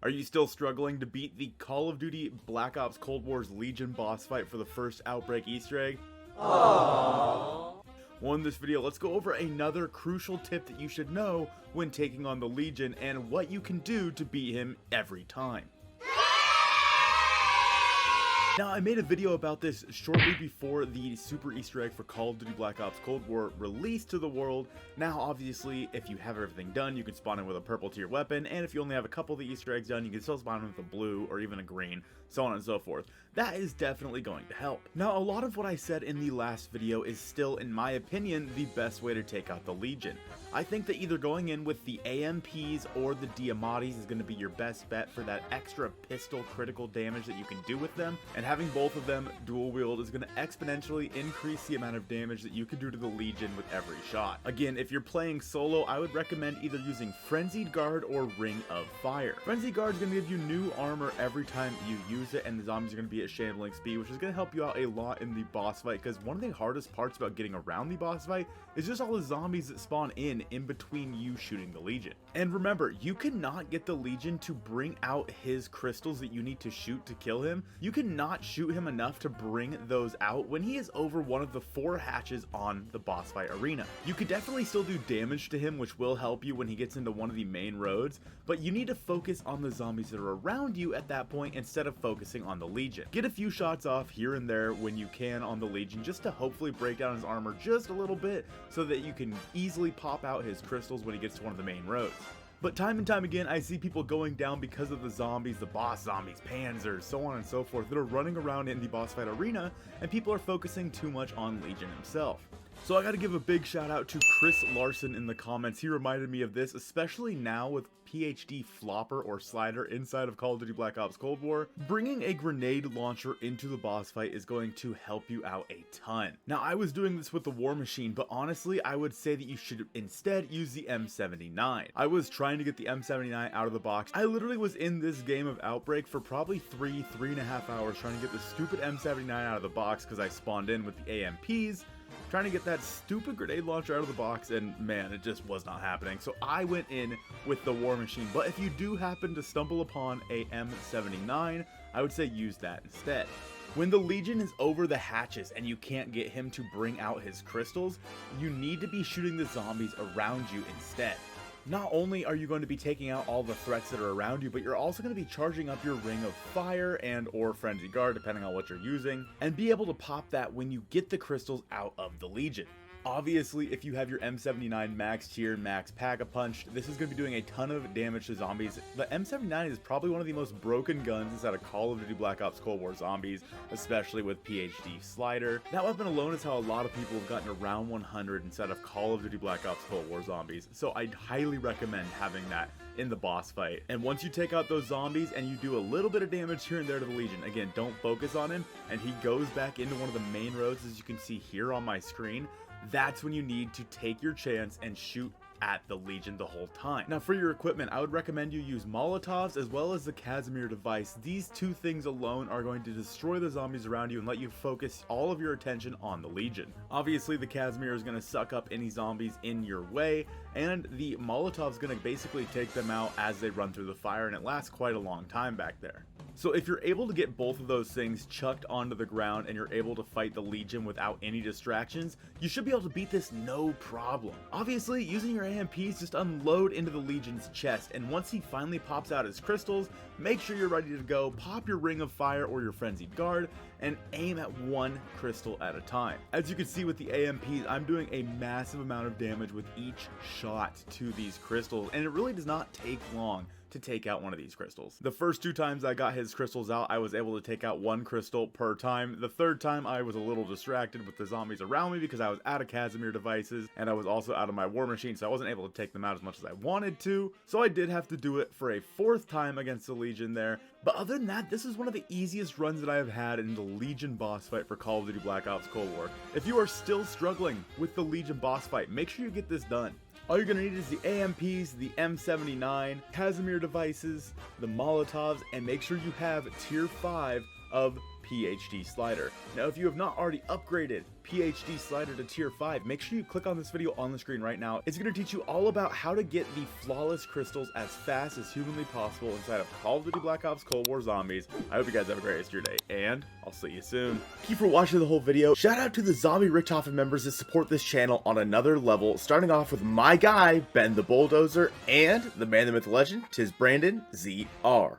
Are you still struggling to beat the Call of Duty Black Ops Cold War's Legion boss fight for the first Outbreak Easter egg? Aww. Well, in this video, let's go over another crucial tip that you should know when taking on the Legion and what you can do to beat him every time. Now, I made a video about this shortly before the Super Easter Egg for Call of Duty Black Ops Cold War released to the world. Now, obviously, if you have everything done, you can spawn in with a purple tier weapon, and if you only have a couple of the Easter eggs done, you can still spawn in with a blue or even a green, so on and so forth. That is definitely going to help. Now, a lot of what I said in the last video is still, in my opinion, the best way to take out the Legion. I think that either going in with the AMPs or the Diamatis is going to be your best bet for that extra pistol critical damage that you can do with them, and having both of them dual wield is going to exponentially increase the amount of damage that you can do to the Legion with every shot. Again, if you're playing solo, I would recommend either using Frenzied Guard or Ring of Fire. Frenzied Guard is going to give you new armor every time you use it, and the zombies are going to be at shambling speed, which is going to help you out a lot in the boss fight, because one of the hardest parts about getting around the boss fight is just all the zombies that spawn in between you shooting the Legion. And remember, you cannot get the Legion to bring out his crystals that you need to shoot to kill him. You cannot shoot him enough to bring those out when he is over one of the 4 hatches on the boss fight arena. You could definitely still do damage to him, which will help you when he gets into one of the main roads, but you need to focus on the zombies that are around you at that point instead of focusing on the Legion. Get a few shots off here and there when you can on the Legion, just to hopefully break down his armor just a little bit so that you can easily pop out his crystals when he gets to one of the main roads. But time and time again, I see people going down because of the zombies, the boss zombies, panzers, so on and so forth, that are running around in the boss fight arena, and people are focusing too much on Legion himself. So I gotta give a big shout out to Chris Larson in the comments. He reminded me of this, especially now with PhD Flopper or Slider inside of Call of Duty Black Ops Cold War. Bringing a grenade launcher into the boss fight is going to help you out a ton. Now, I was doing this with the War Machine, but honestly, I would say that you should instead use the M79. I was trying to get the M79 out of the box. I literally was in this game of Outbreak for probably 3.5 hours trying to get the stupid M79 out of the box because I spawned in with the AMPs, trying to get that stupid grenade launcher out of the box, and man, it just was not happening. So I went in with the War Machine, but if you do happen to stumble upon a M79, I would say use that instead. When the Legion is over the hatches and you can't get him to bring out his crystals, you need to be shooting the zombies around you instead. Not only are you going to be taking out all the threats that are around you, but you're also going to be charging up your Ring of Fire and or Frenzy Guard, depending on what you're using, and be able to pop that when you get the crystals out of the Legion. Obviously, if you have your M79 max tier, max Pack-a-Punch, this is going to be doing a ton of damage to zombies. The M79 is probably one of the most broken guns inside of Call of Duty Black Ops Cold War Zombies, especially with PhD Slider. That weapon alone is how a lot of people have gotten around 100 inside of Call of Duty Black Ops Cold War Zombies, so I'd highly recommend having that in the boss fight. And once you take out those zombies and you do a little bit of damage here and there to the Legion, again, don't focus on him, and he goes back into one of the main roads, as you can see here on my screen, that's when you need to take your chance and shoot at the Legion the whole time. Now, for your equipment, I would recommend you use Molotovs as well as the Casimir device. These two things alone are going to destroy the zombies around you and let you focus all of your attention on the Legion. Obviously, the Casimir is going to suck up any zombies in your way, and the Molotov is going to basically take them out as they run through the fire, and it lasts quite a long time back there. So if you're able to get both of those things chucked onto the ground and you're able to fight the Legion without any distractions, you should be able to beat this no problem. Obviously, using your AMPs, just unload into the Legion's chest, and once he finally pops out his crystals, make sure you're ready to go, pop your Ring of Fire or your Frenzied Guard, and aim at one crystal at a time. As you can see with the AMPs, I'm doing a massive amount of damage with each shot to these crystals, and it really does not take long to take out one of these crystals. The first 2 times I got his crystals out, I was able to take out 1 crystal per time. The third time I was a little distracted with the zombies around me because I was out of Casimir devices and I was also out of my War Machine, so I wasn't able to take them out as much as I wanted to. So I did have to do it for a 4th time against the Legion there. But other than that, this is one of the easiest runs that I have had in the Legion boss fight for Call of Duty Black Ops Cold War. If you are still struggling with the Legion boss fight, make sure you get this done. All you're going to need is the AMPs, the M79, Casimir devices, the Molotovs, and make sure you have tier 5 of PhD Slider. Now, if you have not already upgraded PhD Slider to tier 5, make sure you click on this video on the screen right now. It's going to teach you all about how to get the flawless crystals as fast as humanly possible inside of Call of Duty Black Ops Cold War Zombies. I hope you guys have a great rest of your day, and I'll see you soon. Thank you for watching the whole video. Shout out to the Zombie Richtofen members that support this channel on another level, starting off with my guy, Ben the Bulldozer, and the man, the myth, the legend, 'tis Brandon ZR.